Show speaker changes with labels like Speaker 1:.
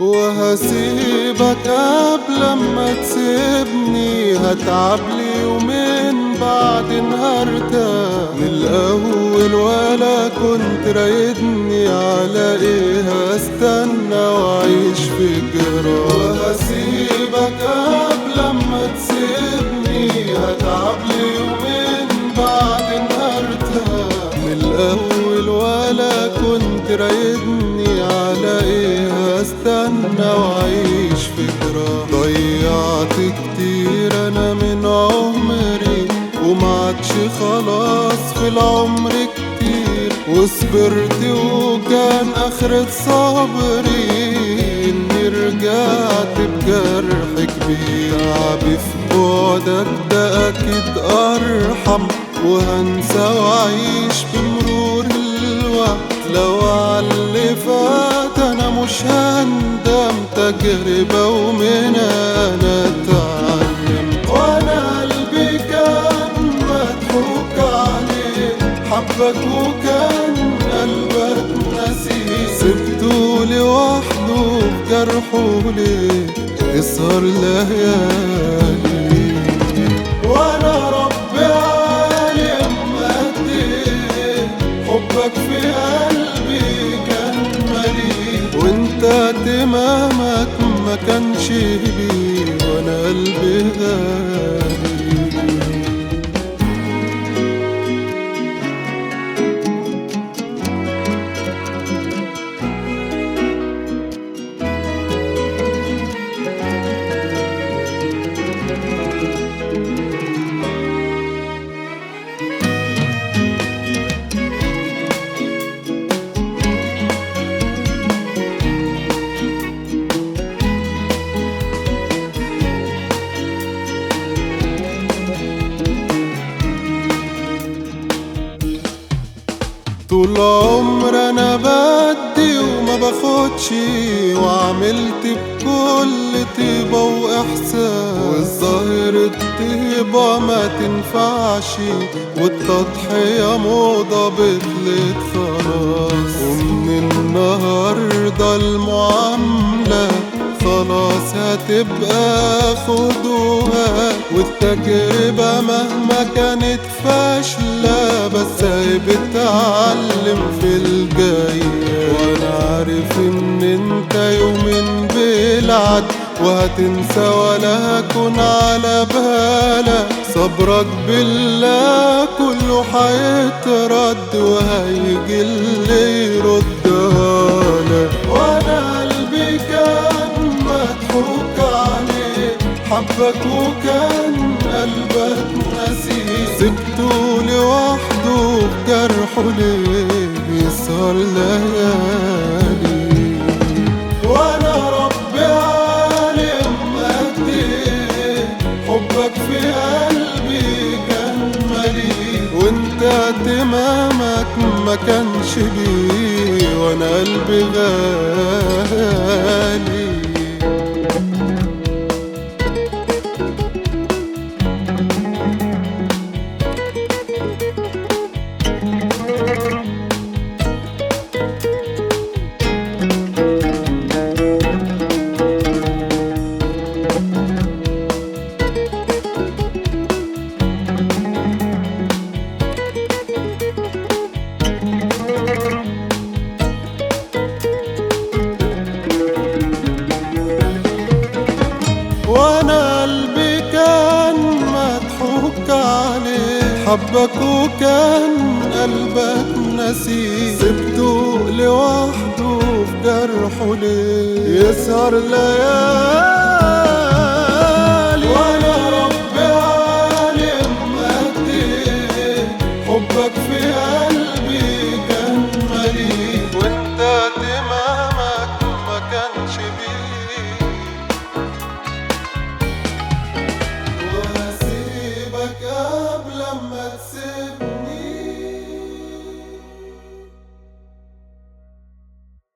Speaker 1: وهسيبك قبل ما تسيبني، هتعبلي يومين بعدين هرتاح. من الأول ولا كنت رايدني، على ايه هستنى وأعيش في جراح؟ وهسيبك قبل ما تسيبني، هتعبلي يومين بعدين هرتاح. من الأول ولا كنت رايدني، على ايه هستنى وأعيش في جراح؟ ضيعت كتير أنا من عمري، ومعادش خلاص في العمر كتير، وصبرت وكان آخرة صبري إني رجعت بجرح كبير. تعبي في بعدك ده أكيد أرحم، وهنسى وأعيش بمرور الوقت. لو عاللي فات أنا مش هندم، تجربة ومنها أنا أتعلم. وأنا قلبي كان مضحوك عليه، حبك وكان قلبك نسيه، سبته لوحده بجرحه ليه يسهر ليالي. وأنا ربي عالم قد إيه حبك في قلبي كان مليء، وانت اهتمامك ما كانش بيه، وانا قلبي غالي. طول عمر انا بدي وما باخدش، وعملت بكل طيبة واحسان، والظاهر الطيبة ما تنفعش، والتضحية موضة بطلت خلاص. ومن النهاردة المعاملة خلاص هتبقى خدوها، والتجربة مهما كانت فاشلة بس هي بتعلم في الجاي. وانا عارف ان انت يومين بالعد وهتنسى ولا هكون على بالك، صبرك بالله كله هيترد وهيجي اللي يردها لك. وانا قلبي كان مضحوك عليه، حبك وكان قلبك نسيه، سبته لوحده بجرحه ليه يسهر ليالي. وانا ربي عالم قد ايه حبك في قلبي كان مليء، وانت اهتمامك ما كانش بيه، وانا قلبي غالي. وانا قلبي كان مضحوك عليه، حبك وكان قلبك نسيه، سبته لوحده في جرحه ليه يسهر ليالي.